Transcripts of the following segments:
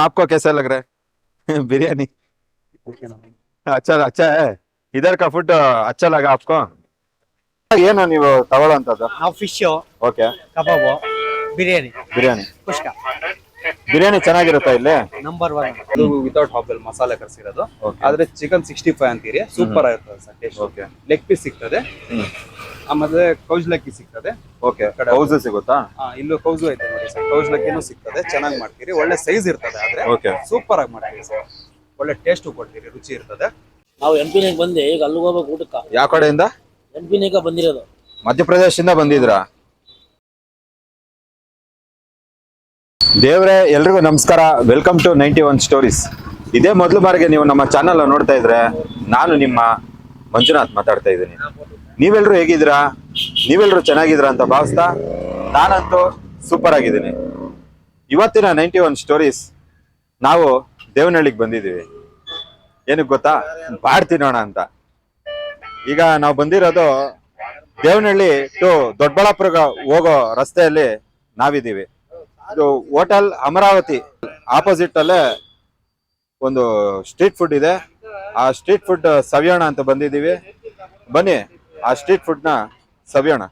आपको कैसा लग रहा है बिरयानी? ओके ना अच्छा अच्छा है. इधर का फुड अच्छा लगा आपको? ಏನು ನೀವು ತಗೊಳ್ಳೋಂಥದ್ದು? ನಾವು ಫಿಶ್ ಓಕೆ. ಕಬಾಬು ಬಿರಿಯಾನಿ ಬಿರಿಯಾನಿ ಕುಷ್ಕ ಬಿರಿಯಾನಿ ಚೆನ್ನಾಗಿರುತ್ತಾ ಇಲ್ಲಿ? ನಂಬರ್ 1 ಇದು ವಿತೌಟ್ ಹಾಬೆಲ್ ಮಸಾಲೆ ಕರ್ಸಿರೋದು. ಆದ್ರೆ ಚಿಕನ್ 65 ಅಂತೀರಿ, ಸೂಪರ್ ಆಗಿರ್ತದೆ sir taste. Okay. Leg piece ಸಿಗ್ತದೆ, ಆಮೇಲೆ ಕೌಜ್ ಲಕ್ಕಿ ಸಿಗ್ತದೆ. ಓಕೆ. ಕೌಸು ಸಿಗುತ್ತಾ? ಇಲ್ಲೂ ಕೌಜು ಐತೆ ನೋಡಿ ಸರ್, ಕೌಜ್ ಲಕ್ಕಿನೂ ಸಿಗ್ತದೆ. ಚೆನ್ನಾಗಿ ಮಾಡ್ತೀರಿ, ಒಳ್ಳೆ ಸೈಜ್ ಇರ್ತದೆ. ಆದ್ರೆ ಓಕೆ. ಸೂಪರ್ ಆಗಿ ಮಾಡ್ತೀರಿ ಸರ್, ಒಳ್ಳೆ ಟೇಸ್ಟ್ ಕೊಡ್ತೀರಿ, ರುಚಿ ಇರ್ತದೆ. ನಾವು ಎಂಪಿನಿಗೆ ಬಂದು ಈಗ ಅಲ್ಲಿಗೆ ಹೋಗ್ಬೇಕು ಊಟಕ್ಕೆ. ಯಾವ ಕಡೆಯಿಂದ? ಎಂಪಿನಿಗೆ ಬಂದಿರೋದು. ಮಧ್ಯಪ್ರದೇಶದಿಂದ ಬಂದಿದ್ರಾ? ದೇವ್ರೆ, ಎಲ್ರಿಗೂ ನಮಸ್ಕಾರ. Welcome to 91 stories. ಇದೇ ಮೊದಲು ಬಾರಿಗೆ ನೀವು ನಮ್ಮ ಚಾನಲ್ ನೋಡ್ತಾ ಇದ್ರೆ, ನಾನು ನಿಮ್ಮ ಮಂಜುನಾಥ್ ಮಾತಾಡ್ತಾ ಇದ್ದೀನಿ. ನೀವೆಲ್ಲರೂ ಹೇಗಿದ್ದೀರಾ? ನೀವೆಲ್ಲರೂ ಚೆನ್ನಾಗಿದ್ದೀರಾ ಅಂತ ಭಾವಿಸ್ತಾ ನಾನಂತೂ ಸೂಪರ್ ಆಗಿದ್ದೀನಿ. ಇವತ್ತಿನ 91 ಸ್ಟೋರೀಸ್ ನಾವು ದೇವನಹಳ್ಳಿಗೆ ಬಂದಿದ್ದೀವಿ. ಏನಕ್ಕೆ ಗೊತ್ತಾ? ಬಾಡ್ ತಿನ್ನೋಣ ಅಂತ. ಈಗ ನಾವು ಬಂದಿರೋದು ದೇವನಹಳ್ಳಿ ಟು ದೊಡ್ಡಬಳ್ಳಾಪುರ ಹೋಗೋ ರಸ್ತೆಯಲ್ಲಿ ನಾವಿದ್ದೀವಿ. ಇದು ಹೋಟೆಲ್ ಅಮರಾವತಿ ಆಪೋಸಿಟ್ ಅಲ್ಲೇ ಒಂದು ಸ್ಟ್ರೀಟ್ ಫುಡ್ ಇದೆ. ಆ ಸ್ಟ್ರೀಟ್ ಫುಡ್ ಸವಿಯೋಣ ಅಂತ ಬಂದಿದ್ದೀವಿ. ಬನ್ನಿ ಆ ಸ್ಟ್ರೀಟ್ ಫುಡ್ನ ಸವಿಯೋಣ.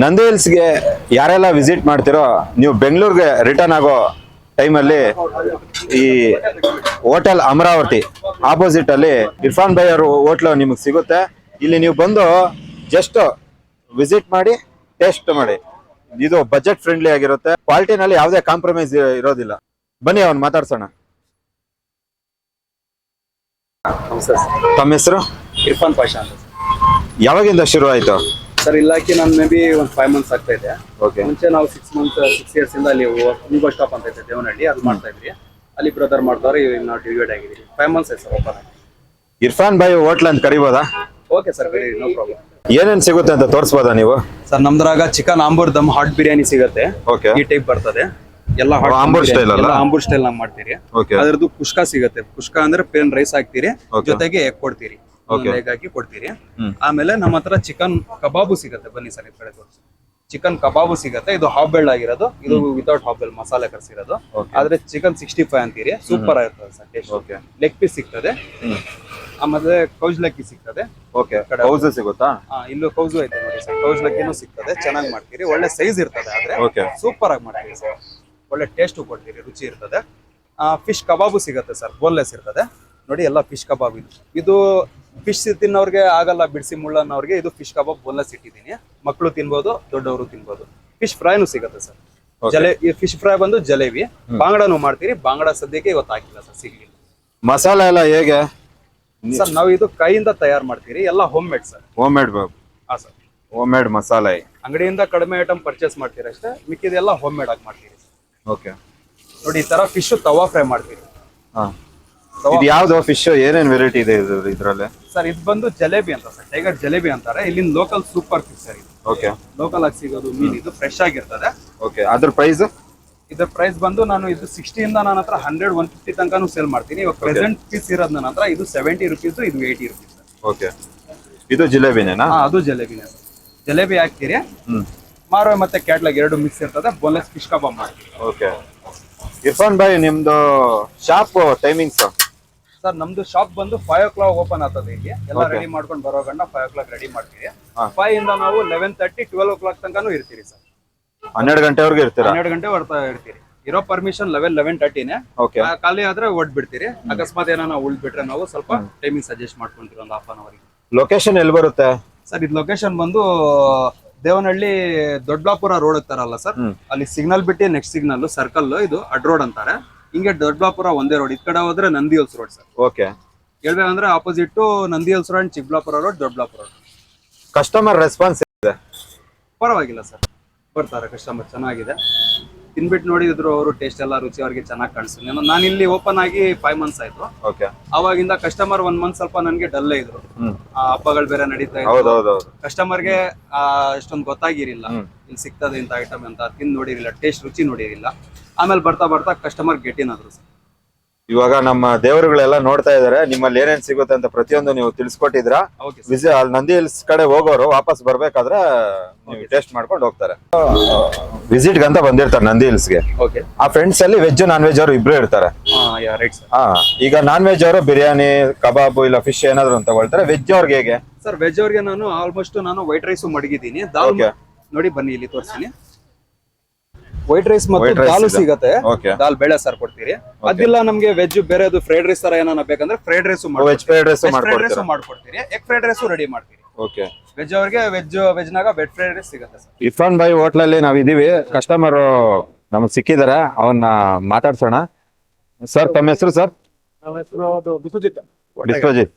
ನಂದಿ ಹಿಲ್ಸ್ಗೆ ಯಾರೆಲ್ಲ ವಿಸಿಟ್ ಮಾಡ್ತಿರೋ, ನೀವು ಬೆಂಗಳೂರಿಗೆ ರಿಟರ್ನ್ ಆಗೋ ಟೈಮಲ್ಲಿ ಈ ಹೋಟೆಲ್ ಅಮರಾವತಿ ಆಪೋಸಿಟ್ ಅಲ್ಲಿ ಇರ್ಫಾನ್ ಭಾಯ್ ಅವ್ರ ಹೋಟ್ಲು ನಿಮಗೆ ಸಿಗುತ್ತೆ. ಇಲ್ಲಿ ನೀವು ಬಂದು ಜಸ್ಟ್ ವಿಸಿಟ್ ಮಾಡಿ, ಟೇಸ್ಟ್ ಮಾಡಿ. ಇದು ಬಜೆಟ್ ಫ್ರೆಂಡ್ಲಿ ಆಗಿರುತ್ತೆ, ಕ್ವಾಲಿಟಿನಲ್ಲಿ ಯಾವುದೇ ಕಾಂಪ್ರಮೈಸ್ ಇರೋದಿಲ್ಲ. ಬನ್ನಿ ಅವ್ನು ಮಾತಾಡ್ಸೋಣ. ತಮ್ಮ ಹೆಸರು? ಇರ್ಫಾನ್ ಪಾಷಾ ಅಂತ ಯಾವಾಗಿಂದ ಶುರು ಆಯ್ತು ಸರ್. ಇಲಾಖೆ ನಾನು ಮೇ ಬಿ ಒಂದು 5 months ಆಗ್ತಾ ಇದೆ. ಓಕೆ. ಮುಂಚೆ ನಾವು 6 years ಇಂದ ಅಲ್ಲಿ ನ್ಯೂ ಬಸ್ ಸ್ಟಾಪ್ ಅಂತ ಇದೆ ದೇವನಹಳ್ಳಿ, ಅದು ಮಾಡ್ತಾ ಇದ್ರಿ. ಅಲ್ಲಿ ಬ್ರದರ್ ಮಾಡ್ತಾರೆ, ನಾವು ಡಿವೈಡ್ ಆಗಿದ್ದೀವಿ. 5 months ಆಯ್ತು ಸರ್ ಓಪನ್ ಆಗಿ. ಇರ್ಫಾನ್ ಭಾಯ್ ಹೋಟ್ಲ್ ಅಂತ ಕರಿಬೋದಾ? Okay sir, very no problem. ಏನೇನ್ ಸಿಗುತ್ತೆ ಅಂತ ತೋರಿಸ್ಬೋದಾ ನೀವು? ಸರ್ ನಮ್ದ್ರಾಗ ಚಿಕನ್ ಆಂಬೂರ್ ದಮ್ ಹಾಟ್ ಬಿರಿಯಾನಿ ಸಿಗುತ್ತೆ. ಓಕೆ. ಈ ಟೈಪ್ ಬರ್ತದೆ ಎಲ್ಲ ಆಂಬೂರ್ ಸ್ಟೈಲ್ ಅಲ್ಲ? ಆಂಬೂರ್ ಸ್ಟೈಲ್ ನಾವ್ ಮಾಡ್ತೀರಿ. ಓಕೆ. ಅದ್ರದ್ದು ಕುಷ್ಕ ಸಿಗುತ್ತೆ. ಕುಷ್ಕ ಅಂದ್ರೆ ಪ್ಲೇನ್ ರೈಸ್ ಹಾಕ್ತೀರಿ, Okay. ಜೊತೆಗೆ ಎಗ್ ಕೊಡ್ತೀರಿ, ಎಗ್ ಹಾಕಿ ಕೊಡ್ತೀರಿ. ಆಮೇಲೆ ನಮ್ಮ ಹತ್ರ ಚಿಕನ್ ಕಬಾಬು ಸಿಗುತ್ತೆ. ಬನ್ನಿ ಸರ್ ಈ ಕಡೆ ತೋರಿಸಿ. ಚಿಕನ್ ಕಬಾಬು ಸಿಗುತ್ತೆ. ಇದು ಹಾಫ್ ಬೆಲ್ಡ್ ಆಗಿರೋದು, ಇದು ವಿತೌಟ್ ಹಾಫ್ ಬೆಲ್ಡ್ ಮಸಾಲೆ ಕರ್ಸಿರೋದು. ಆದ್ರೆ ಚಿಕನ್ 65 ಅಂತೀರಿ, ಸೂಪರ್ ಆಗಿರ್ತದೆ sir taste. Okay. Leg piece ಸಿಗ್ತದೆ, ಆಮೇಲೆ ಕೌಜ್ ಲಕ್ಕಿ ಸಿಗ್ತದೆ. ಓಕೆ. ಕೌಸು ಸಿಗುತ್ತಾ? ಇಲ್ಲೂ ಕೌಜು ಐತೆ ನೋಡಿ ಸರ್, ಕೌಜ್ ಲಕ್ಕಿನೂ ಸಿಗ್ತದೆ. ಚೆನ್ನಾಗಿ ಮಾಡ್ತೀರಿ, ಒಳ್ಳೆ ಸೈಜ್ ಇರ್ತದೆ. ಆದ್ರೆ ಓಕೆ. ಸೂಪರ್ ಆಗಿ ಮಾಡ್ತೀರಿ ಸರ್, ಒಳ್ಳೆ ಟೇಸ್ಟ್ ಕೊಡ್ತೀರಿ, ರುಚಿ ಇರ್ತದೆ. ಫಿಶ್ ಕಬಾಬು ಸಿಗುತ್ತೆ ಸರ್, ಬೋನ್ಲೆಸ್ ಇರ್ತದೆ ನೋಡಿ. ಎಲ್ಲ ಫಿಶ್ ಕಬಾಬ್ ಇದು ಫಿಶ್ ತಿನ್ನೋರ್ಗೆ ಆಗಲ್ಲ, ಬಿಡಿಸಿ ಮುಳ್ಳನ್ನವ್ರಿಗೆ ಇದು ಫಿಶ್ ಕಬಾಬ್ ಬೋನ್ಲೆಸ್ ಇಟ್ಟಿದ್ದೀನಿ. ಮಕ್ಕಳು ತಿನ್ಬೋದು, ದೊಡ್ಡವರು ತಿನ್ಬೋದು. ಫಿಶ್ ಫ್ರೈನು ಸಿಗುತ್ತೆ ಸರ್. ಈ ಫಿಶ್ ಫ್ರೈ ಬಂದು ಜಲೇಬಿ. ಬಾಂಗಡಾನು ಮಾಡ್ತೀರಿ. ಬಾಂಗಡ ಸದ್ಯಕ್ಕೆ ಇವತ್ತು ಹಾಕಿಲ್ಲ ಸರ್, ಸಿಗ್ಲಿಲ್ಲ. ಮಸಾಲೆ ಎಲ್ಲ ಹೇಗೆ ಸರ್ ನಾವು ಇದು ಕೈಯಿಂದ ತಯಾರು ಮಾಡ್ತೀರಿ, ಎಲ್ಲ home made sir. Home made? ಹಾ ಸರ್, ಹೋಮ್ ಮೇಡ್ ಮಸಾಲೆ. ಅಂಗಡಿಯಿಂದ ಕಡಿಮೆ ಐಟಮ್ ಪರ್ಚೇಸ್ ಮಾಡ್ತೀರಿ ಅಷ್ಟೇ, ಮಿಕ್ಕಿದೆಲ್ಲ ಹೋಮ್ ಮೇಡ್ ಆಗಿ ಮಾಡ್ತೀರಿ. ಓಕೆ. ನೋಡಿ ಈ ತರ ಫಿಶ್ ತವಾ ಫ್ರೈ ಮಾಡ್ತೀರಿ. ಇದು ಯಾವ್ದು ಫಿಶ್? ಏನೇನ್ ವೆರೈಟಿ ಇದೆ ಇದ್ರಲ್ಲಿ? ಸರ್ ಇದು ಬಂದು ಜಲೇಬಿ ಅಂತ ಸರ್, ಟೈಗರ್ ಜಲೇಬಿ ಅಂತಾರೆ. ಇಲ್ಲಿಂದ ಲೋಕಲ್ ಸೂಪರ್ ಫಿಶ್ ಸರ್ ಇದು. ಓಕೆ. ಲೋಕಲ್ ಆಗಿ ಸಿಗೋದು ಮೀನ್, ಇದು ಫ್ರೆಶ್ ಆಗಿರ್ತದೆ. ಓಕೆ. ಅದ್ರ ಪ್ರೈಸ್? ಇದ್ರ ಪ್ರೈಸ್ ಬಂದು ನಾನು ಇದು 60 ಇಂದ ನನ್ನ ಹತ್ರ 100-150 ತನಕನೂ ಸೇಲ್ ಮಾಡ್ತೀನಿ. ಇವಾಗ ಪ್ರೆಸೆಂಟ್ ಪೀಸ್ ಇರೋದು ನನ್ನ ಹತ್ರ ಇದು 70 rupees, ಇದು 80 rupees. ಓಕೆ. ಇದು ಜಿಲೇಬಿನೇನಾ? ಅದು ಜಲೇಬಿನೇ ಸರ್. ಜಲೇಬಿ ಹಾಕ್ತೀರಿ, ಮಾರೋ ಮತ್ತೆ ಕ್ಯಾಟ್ಲಾಗ್ ಎರಡು ಮಿಕ್ಸ್ ಇರ್ತದೆ. ಬೋನ್ಲೆಸ್ ಫಿಶ್ ಕಬಾಬ್ ಮಾಡ್ತೀವಿ. ಓಕೆ. ಇರ್ಫಾನ್ ಭಾಯ್, ನಿಮ್ದು ಶಾಪ್ ಟೈಮಿಂಗ್ಸ್? ಸರ್ ನಮ್ದು ಶಾಪ್ ಬಂದು 5 o'clock ಓಪನ್ ಆಗ್ತದೆ. ಇಲ್ಲಿ ಎಲ್ಲ ರೆಡಿ ಮಾಡ್ಕೊಂಡು ಬರೋ ಗಂಡ 5 o'clock ರೆಡಿ ಮಾಡ್ತೀವಿ. 5 ಇಂದ ನಾವು 11:30 12 o'clock ತನಕನೂ ಇರ್ತೀರಿ ಸರ್. 12 ಗಂಟೆವರೆಗೂ ಇರ್ತೀರಾ? 12 ಗಂಟೆ ಬರ್ತಾ ಇರ್ತೀರಿ. ಇರೋ ಪರ್ಮಿಷನ್ 11:30ನೇ. ಓಕೆ. ಖಾಲಿ ಆದ್ರೆ ಬಿಡ್ತೀರಿ. ಅಕಸ್ಮಾತ್ ಏನಾನ ಉಳ್ಬಿಟ್ರೆ ನಾವು ಸ್ವಲ್ಪ ಟೈಮಿಂಗ್ ಸಜೆಸ್ಟ್ ಮಾಡ್ಕೊಂತೀವಿ ಒಂದು ಹಾಫ್ ಅನ್ ಅವರ್ಗೆ. ಲೊಕೇಶನ್ ಎಲ್ಲಿ ಬರುತ್ತೆ ಸರ್ ಇದು ಲೊಕೇಶನ್ ಬಂದು ದೇವನಹಳ್ಳಿ ದೊಡ್ಡಬಳ್ಳಾಪುರ ರೋಡ್ ಇರ್ತಾರಲ್ಲ ಸರ್, ಅಲ್ಲಿ ಸಿಗ್ನಲ್ ಬಿಟ್ಟು ನೆಕ್ಸ್ಟ್ ಸಿಗ್ನಲ್ ಸರ್ಕಲ್ ಇದು ಅಡ್ ರೋಡ್ ಅಂತಾರೆ. ಹಿಂಗೆ ದೊಡ್ಡಬಳ್ಳಾಪುರ ಒಂದೇ ರೋಡ್. ಈ ಕಡೆ ಹೋದ್ರೆ Nandi hills road sir. Okay. ಹೇಳ್ಬೇಕಂದ್ರೆ opposite Nandi hills road, Chikkaballapur road, Doddaballapur road. Customer response ಇದೆ? ಪರವಾಗಿಲ್ಲ ಸರ್, ಬರ್ತಾರೆ ಕಸ್ಟಮರ್, ಚೆನ್ನಾಗಿದೆ. ತಿನ್ಬಿಟ್ಟು ನೋಡಿದ್ರು ಅವರು ಟೇಸ್ಟ್ ಎಲ್ಲ ರುಚಿ ಅವ್ರಿಗೆ ಚೆನ್ನಾಗಿ ಕಾಣಿಸ್ತು. ನಾನು ಇಲ್ಲಿ ಓಪನ್ ಆಗಿ 5 months ಆಯ್ತು. ಓಕೆ. ಅವಾಗಿಂದ ಕಸ್ಟಮರ್ 1 month ಸ್ವಲ್ಪ ನನ್ಗೆ ಡಲ್ಲೇ ಇದ್ರು. ಹಬ್ಬಗಳು ಬೇರೆ ನಡೀತಾ ಇತ್ತು. ಹೌದೌದು. ಕಸ್ಟಮರ್ಗೆ ಅಷ್ಟೊಂದು ಗೊತ್ತಾಗಿರಿಲ್ಲ ಇಲ್ಲಿ ಸಿಗ್ತದೆ ಇಂತ ಐಟಮ್ ಅಂತ, ತಿಂದು ನೋಡಿರಿಲ್ಲ, ಟೇಸ್ಟ್ ರುಚಿ ನೋಡಿರಿಲ್ಲ. ಆಮೇಲೆ ಬರ್ತಾ ಬರ್ತಾ ಕಸ್ಟಮರ್ ಗೆಟ್ ಆದ್ರು ಸರ್. ಇವಾಗ ನಮ್ಮ ದೇವರುಗಳೆಲ್ಲ ನೋಡ್ತಾ ಇದಾರೆ, ನಿಮ್ಮಲ್ಲಿ ಏನೇನ್ ಸಿಗುತ್ತೆ ಅಂತ ಪ್ರತಿಯೊಂದು ನೀವು ತಿಳಿಸ್ಕೊಟ್ಟಿದ್ರಾ. ಅಲ್ಲಿ ನಂದಿ ಹಿಲ್ಸ್ ಕಡೆ ಹೋಗೋರು ವಾಪಸ್ ಬರ್ಬೇಕಾದ್ರೆ ಟೇಸ್ಟ್ ಮಾಡ್ಕೊಂಡು ಹೋಗ್ತಾರೆ. ವಿಸಿಟ್ ಅಂತ ಬಂದಿರ್ತಾರೆ ನಂದಿ ಹಿಲ್ಸ್ಗೆ. ಓಕೆ. ಆ ಫ್ರೆಂಡ್ಸ್ ಅಲ್ಲಿ ವೆಜ್ ನಾನ್ ವೆಜ್ ಅವರು ಇಬ್ರು ಇರ್ತಾರೆ. Right sir. ಈಗ ನಾನ್ ವೆಜ್ ಅವರು ಬಿರಿಯಾನಿ, ಕಬಾಬು ಇಲ್ಲ ಫಿಶ್ ಏನಾದ್ರು ತಗೊಳ್ತಾರೆ. ವೆಜ್ ಅವ್ರಿಗೆ ಹೇಗೆ ಸರ್? ವೆಜ್ ಅವ್ರಿಗೆ ನಾನು ಆಲ್ಮೋಸ್ಟ್ ವೈಟ್ ರೈಸ್ ಮಡಗಿದ್ದೀನಿ. ದಾಲ್ ನೋಡಿ ಬನ್ನಿ ಇಲ್ಲಿ ತೋರಿಸ್ತೀನಿ. ವೈಟ್ ರೈಸ್ ಮತ್ತು ದಾಲು ಸಿಗತ್ತೆ. ದಾಲ್ ಬೇಳೆ ಸಾರ್ ಕೊಡ್ತೀರಿ. ಅದಿಲ್ಲ ನಮ್ಗೆ ವೆಜ್ ಬೇರೆದು ಫ್ರೈಡ್ ರೈಸ್ ತರ ಏನಾನ ಬೇಕಂದ್ರೆ fried rice ಮಾಡ್ಕೊಡ್ತೀರಿ. Egg fried rice ready ಮಾಡ್ತೀರಿ. ಓಕೆ. ವೆಜ್ ಅವ್ರಿಗೆ ವೆಜ್ ನಾಗ ವೆಜ್ ಫ್ರೈಡ್ ರೈಸ್ ಸಿಗುತ್ತೆ ಸರ್. ಇರ್ಫಾನ್ ಬಾಯ್ ಹೋಟ್ಲಲ್ಲಿ ನಾವ್ ಇದೀವಿ. ಕಸ್ಟಮರ್ ನಮಗ್ ಸಿಕ್ಕಿದಾರೆ, ಅವನ್ನ ಮಾತಾಡ್ಸೋಣ. ಸರ್ ತಮ್ಮ ಹೆಸರು ಸರ್? ವಿಶ್ವಜಿತ್.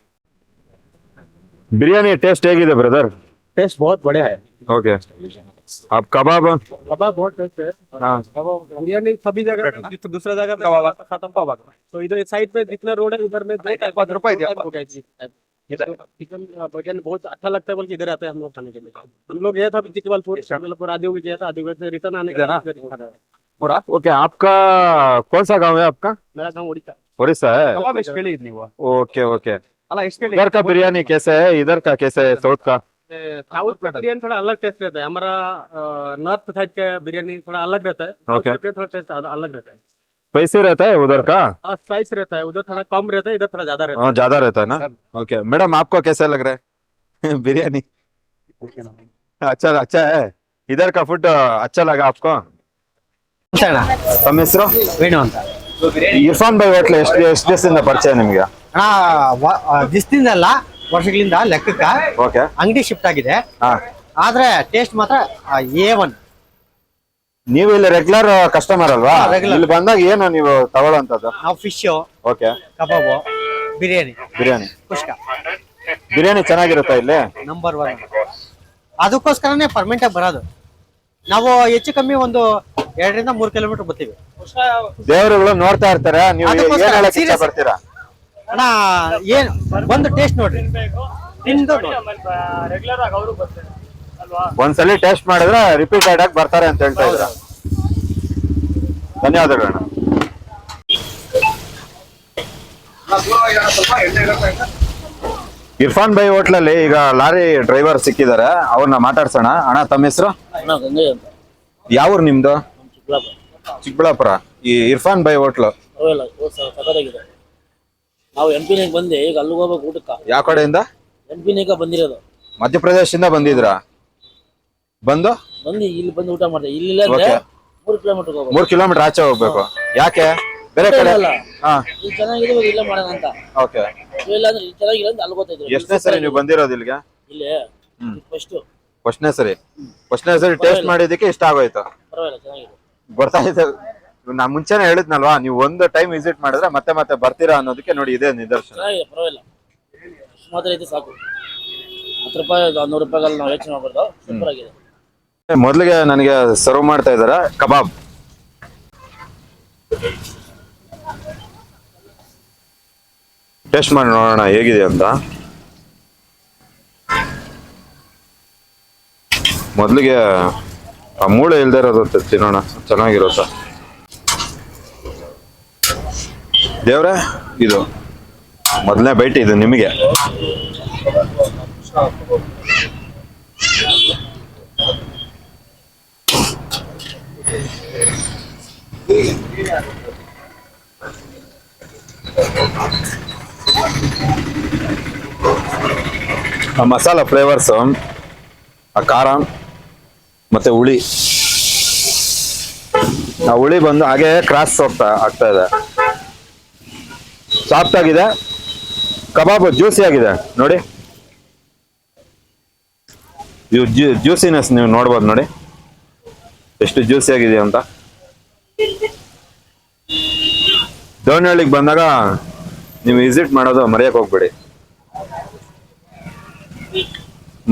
ಬಿರಿಯಾನಿ ಟೇಸ್ಟ್ ಹೇಗಿದೆ ಬ್ರದರ್? टेस्ट बहुत बढ़िया है। ओके. आप कबाब बहुत टेस्ट है। बिरयानी सभी जगह दूसरा जगह खत्म कबाब। तो इधर साइड पे जितना रोड है उधर में चिकन बिरयानी बहुत अच्छा लगता है, बल्कि इधर आते हैं हम लोग खाने के लिए। हम लोग गए था जबलपुर आदियों गया था, आदियों से रिटर्न आने के। ओके. आपका कौन सा गाँव है आपका? मेरा गाँव उड़ीसा है. Okay okay. इधर का बिरयानी कैसे है, इधर का कैसे है? साउथ का साउथ का बिरयानी थोड़ा अलग टेस्ट रहता है. हमारा नॉर्थ साइड का बिरयानी थोड़ा अलग रहता है. ओके. थोड़ा टेस्ट अलग रहता है. स्पाइसी रहता है उधर का? स्पाइस रहता है, उधर थोड़ा कम रहता है, इधर थोड़ा ज्यादा रहता है. ज्यादा रहता है ना. ओके. मैडम आपको कैसा लग रहा है बिरयानी? अच्छा है. इधर का फूड अच्छा लगा आपको? ತಮ್ಮ ಹೆಸರು? ವೇಣು ಅಂತ. ಇರ್ಫಾನ್ ಬಾಯ್ ಹೋಟ್ಲ್ ಎಷ್ಟು ದಿವಸದಿಂದ ಪರಿಚಯ ನಿಮ್ಗೆ? ದಿವಸದಿಂದ ಅಲ್ಲ, ವರ್ಷಗಳಿಂದ ಲೆಕ್ಕಕ್ಕ. ಓಕೆ. ಅಂಗಡಿ ಶಿಫ್ಟ್ ಆಗಿದೆ, ಆದ್ರೆ ಟೇಸ್ಟ್ ಮಾತ್ರ A1. ನೀವು ಇಲ್ಲಿ ರೆಗ್ಯುಲರ್ ಕಸ್ಟಮರ್ ಅಲ್ವಾ? ಇಲ್ಲಿ ಬಂದಾಗ ಏನು ನೀವು ತಗೊಳ್ಳೋಂಥದ್ದು? ನಾವು ಫಿಶ್, ಓಕೆ, ಕಬಾಬು, ಬಿರಿಯಾನಿ. ಕುಷ್ಕ ಬಿರಿಯಾನಿ ಚೆನ್ನಾಗಿರುತ್ತಾ ಇಲ್ಲಿ? ನಂಬರ್ 1. ಅದಕ್ಕೋಸ್ಕರನೇ ಪರ್ಮನೆಂಟ್ ಆಗಿ ಬರೋದು. ನಾವು ಹೆಚ್ಚು ಕಮ್ಮಿ ಒಂದು 2 ರಿಂದ 3 ಕಿಲೋಮೀಟರ್ ಬರ್ತೀವಿ. ದೇವರುಗಳು ನೋಡ್ತಾ ಇರ್ತಾರೆ, ನೀವು ಏನ್ ಹೇಳಕ್ ಇಷ್ಟ ಪಡ್ತೀರಾ? ಅಣ್ಣ ಏನ್ ಬಂದು ಟೇಸ್ಟ್ ನೋಡ್ರಿ, ತಿಂದು ಒಂದ್ಸಲಿ ಟೇಸ್ಟ್ ಮಾಡಿದ್ರೆ ರಿಪೀಟೆಡ್ ಆಗಿ ಬರ್ತಾರೆ ಅಂತ ಹೇಳ್ತಾ ಇದ್ರ. ಧನ್ಯವಾದಗಳು ಅಣ್ಣ. ಇರ್ಫಾನ್ ಬಾಯ್ ಹೋಟ್ಲಲ್ಲಿ ಈಗ ಲಾರಿ ಡ್ರೈವರ್ ಸಿಕ್ಕಿದ್ದಾರೆ, ಅವ್ರನ್ನ ಮಾತಾಡ್ಸೋಣ. ಅಣ್ಣ ತಮ್ಮ ಹೆಸರು? ಯಾವ ಊರು ನಿಮ್ದು? ಚಿಕ್ಕಬಳ್ಳಾಪುರ. ಈ ಇರ್ಫಾನ್ ಬಾಯ್ ಹೋಟ್ಲು ನಾವು ಎಂಪಿನಿಗೆ ಬಂದು ಈಗ ಅಲ್ಲಿಗೆ ಹೋಗ್ಬೇಕು ಊಟಕ್ಕ. ಯಾವ ಕಡೆಯಿಂದ? ಎಂಪಿನಿಗೆ ಬಂದಿರೋದು. ಮಧ್ಯಪ್ರದೇಶದಿಂದ ಬಂದಿದ್ರಾ? ಬಂದು ಇಲ್ಲಿ ಬಂದು ಊಟ ಮಾಡ್ದೆ. ಇಲ್ಲಿ 3 ಕಿಲೋಮೀಟರ್ ಹೋಗ್ಬೇಕು. 3 ಕಿಲೋಮೀಟರ್ ಆಚೆ ಹೋಗ್ಬೇಕು. ಯಾಕೆ? ಬೇರೆ ಕಡೆ ಇಲ್ಲಿ ಚೆನ್ನಾಗಿರೋ ಇಲ್ಲೇ ಮಾಡೋಣ ಅಂತ. ಓಕೆ. ಇಲ್ಲ ಅಂದ್ರೆ ಚೆನ್ನಾಗಿಲ್ಲ ಅಂತ ಅಲ್ಲಿಗೆ ಹೋಗ್ತಾ ಇದ್ರು. ಎಷ್ಟನೇ ಸರಿ ನೀವು ಬಂದಿರೋದು ಇಲ್ಲಿಗೆ? ಇಲ್ಲಿ ಫಸ್ಟ್ನೇ ಸರಿ ಟೇಸ್ಟ್ ಮಾಡಿದಕ್ಕೆ ಇಷ್ಟ ಆಗೋಯ್ತು. ಪರವಾಗಿಲ್ಲ, ಚೆನ್ನಾಗಿದೆ. ಗೊತ್ತಾಯ್ತು. ನಾ ಮುಂಚೆನೆ ಹೇಳಿದ್ನಲ್ವಾ, ನೀವು ಒಂದು ಟೈಮ್ ವಿಸಿಟ್ ಮಾಡಿದ್ರೆ ಮತ್ತೆ ಮತ್ತೆ ಬರ್ತೀರಾ ಅನ್ನೋದಕ್ಕೆ ನೋಡಿ ಇದೇ ನಿದರ್ಶನ. ಚೆನ್ನಾಗಿದೆ, ಪರವಾಗಿಲ್ಲ. ಮಾತ್ರ ಇದು ಸಾಕು. 10 ರೂಪಾಯಿ 100 ರೂಪಾಯಿಗಳು ನಾವು ಯೋಚನೆ ಮಾಡ್ಬಾರ್ದು. ಸೂಪರ್ ಆಗಿದೆ. ಮೊದಲಿಗೆ ನನಗೆ ಸರ್ವ್ ಮಾಡ್ತಾ ಇದಾರೆ ಕಬಾಬ್. ಟೇಸ್ಟ್ ಮಾಡಿ ನೋಡೋಣ ಹೇಗಿದೆ ಅಂತ. ಮೊದಲಿಗೆ ಆ ಮೂಳೆ ಇಲ್ದೇ ಇರೋದು ತಿನ್ನೋಣ, ಚೆನ್ನಾಗಿರುತ್ತೆ. ದೇವ್ರೆ, ಇದು ಮೊದಲನೇ ಬೈಟ್, ಇದು ನಿಮಗೆ. ಆ ಮಸಾಲ ಫ್ಲೇವರ್ಸ್, ಆ ಖಾರ ಮತ್ತೆ ಹುಳಿ ಆ ಹುಳಿ ಬಂದು ಹಾಗೆ ಕ್ರಾಸ್ ಆಗ್ತಾ ಇದೆ. ಸಾಫ್ಟ್ ಆಗಿದೆ, ಕಬಾಬ್ ಜ್ಯೂಸಿ ಆಗಿದೆ ನೋಡಿ. ಜ್ಯೂಸಿನೆಸ್ ನೀವು ನೋಡ್ಬೋದು ನೋಡಿ ಎಷ್ಟು ಜ್ಯೂಸಿ ಆಗಿದೆ ಅಂತ. ದೇವನಹಳ್ಳಿಗೆ ಬಂದಾಗ ನೀವು ವಿಸಿಟ್ ಮಾಡೋದು ಮರೆಯಕ್ಕೆ ಹೋಗ್ಬೇಡಿ.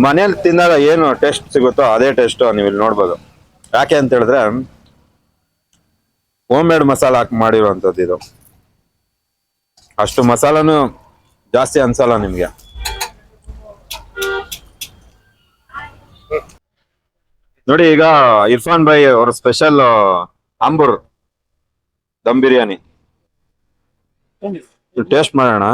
ಮನೇಲಿ ತಿಂದಾಗ ಏನು ಟೇಸ್ಟ್ ಸಿಗುತ್ತೋ ಅದೇ ಟೇಸ್ಟ್ ನೀವು ಇಲ್ಲಿ ನೋಡ್ಬೋದು. ಯಾಕೆ ಅಂತ ಹೇಳಿದ್ರೆ ಹೋಮ್ ಮೇಡ್ ಮಸಾಲ ಹಾಕಿ ಮಾಡಿರುವಂಥದ್ದು ಇದು. ಅಷ್ಟು ಮಸಾಲಾನು ಜಾಸ್ತಿ ಅನ್ಸಲ್ಲ ನಿಮ್ಗೆ. ನೋಡಿ ಈಗ ಇರ್ಫಾನ್ ಭಾಯ್ ಅವ್ರ ಸ್ಪೆಷಲ್ ಆಂಬೂರ್ ದಮ್ ಬಿರಿಯಾನಿ ಟೇಸ್ಟ್ ಮಾಡೋಣ.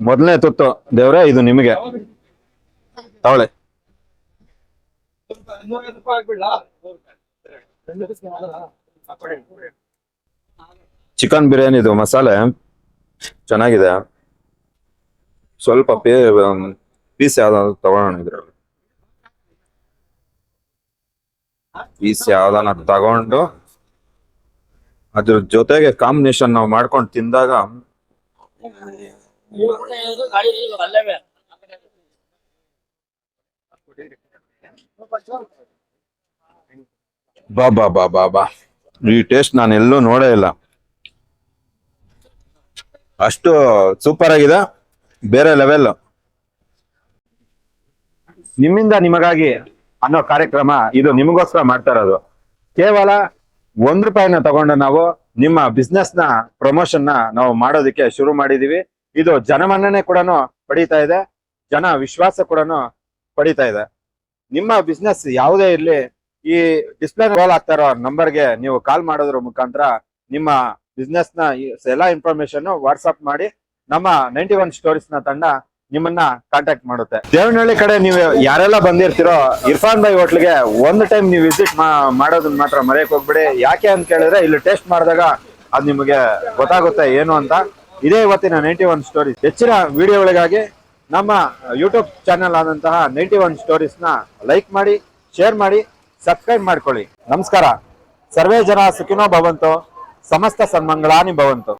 ಮೊದಲನೇ ತುತ್ತು ದೇವ್ರೆ, ಇದು ನಿಮಗೆ ತಗೊಳ್ಳಿ. ಚಿಕನ್ ಬಿರಿಯಾನಿದು ಮಸಾಲೆ ಚೆನ್ನಾಗಿದೆ. ಸ್ವಲ್ಪ ಪೀಸ್ ಯಾವ್ದಾದ್ರು ತಗೊಳ್ಳೋಣ. ಇದ್ರಲ್ಲಿ ಪೀಸ್ ಯಾವ್ದಾನ ತಗೊಂಡು ಅದ್ರ ಜೊತೆಗೆ ಕಾಂಬಿನೇಷನ್ ನಾವು ಮಾಡ್ಕೊಂಡು ತಿಂದಾಗ ಗಾಡಿ ಅಲ್ಲವೇ ಬಾ ಬಾ ಬಾ ಬಾ ಬಾ, ಈ ಟೇಸ್ಟ್ ನಾನು ಎಲ್ಲೂ ನೋಡೇ ಇಲ್ಲ. ಅಷ್ಟು ಸೂಪರ್ ಆಗಿದೆ, ಬೇರೆ ಲೆವೆಲ್. ನಿಮ್ಮಿಂದ ನಿಮಗಾಗಿ ಅನ್ನೋ ಕಾರ್ಯಕ್ರಮ ಇದು ನಿಮಗೋಸ್ಕರ ಮಾಡ್ತಾ ಇರೋದು. ಕೇವಲ ₹1 ತಗೊಂಡು ನಾವು ನಿಮ್ಮ ಬಿಸ್ನೆಸ್ ನ ಪ್ರಮೋಷನ್ ನಾವು ಮಾಡೋದಕ್ಕೆ ಶುರು ಮಾಡಿದೀವಿ. ಇದು ಜನಮನ್ನಣೆ ಕೂಡ ಪಡೀತಾ ಇದೆ, ಜನ ವಿಶ್ವಾಸ ಕೂಡ ಪಡೀತಾ ಇದೆ. ನಿಮ್ಮ ಬಿಸ್ನೆಸ್ ಯಾವುದೇ ಇರ್ಲಿ, ಈ ಡಿಸ್ಪ್ಲೇ ಕಾಲ್ ಆಗ್ತಾ ಇರೋ ನಂಬರ್ಗೆ ನೀವು ಕಾಲ್ ಮಾಡೋದ್ರ ಮುಖಾಂತರ ನಿಮ್ಮ ಬಿಸ್ನೆಸ್ ನ ಎಲ್ಲಾ ಇನ್ಫಾರ್ಮೇಶನ್ ವಾಟ್ಸ್ಆಪ್ ಮಾಡಿ ನಮ್ಮ 91 ಸ್ಟೋರೀಸ್ ನ ತಂಡ ನಿಮ್ಮನ್ನ ಕಾಂಟ್ಯಾಕ್ಟ್ ಮಾಡುತ್ತೆ. ದೇವನಹಳ್ಳಿ ಕಡೆ ನೀವು ಯಾರೆಲ್ಲ ಬಂದಿರ್ತೀರೋ ಇರ್ಫಾನ್ ಭಾಯ್ ಹೋಟ್ಲಿಗೆ ಒಂದು ಟೈಮ್ ನೀವು ವಿಸಿಟ್ ಮಾಡೋದನ್ನ ಮಾತ್ರ ಮರೆಯಕ್ ಹೋಗ್ಬೇಡಿ. ಯಾಕೆ ಅಂತ ಕೇಳಿದ್ರೆ ಇಲ್ಲಿ ಟೇಸ್ಟ್ ಮಾಡಿದಾಗ ಅದು ನಿಮಗೆ ಗೊತ್ತಾಗುತ್ತೆ ಏನು ಅಂತ. ಇದೇ ಇವತ್ತಿನ 91 ಸ್ಟೋರೀಸ್. ಹೆಚ್ಚಿನ ವಿಡಿಯೋಗಳಿಗಾಗಿ ನಮ್ಮ ಯೂಟ್ಯೂಬ್ ಚಾನೆಲ್ ಆದಂತಹ 91 ಸ್ಟೋರೀಸ್ ನ ಲೈಕ್ ಮಾಡಿ, ಶೇರ್ ಮಾಡಿ, ಸಬ್ಸ್ಕ್ರೈಬ್ ಮಾಡ್ಕೊಳ್ಳಿ. ನಮಸ್ಕಾರ. ಸರ್ವೇ ಜನ ಸುಖಿನೋ ಭವಂತು, ಸಮಸ್ತ ಸನ್ಮಂಗಳಾನಿ ಭವಂತು.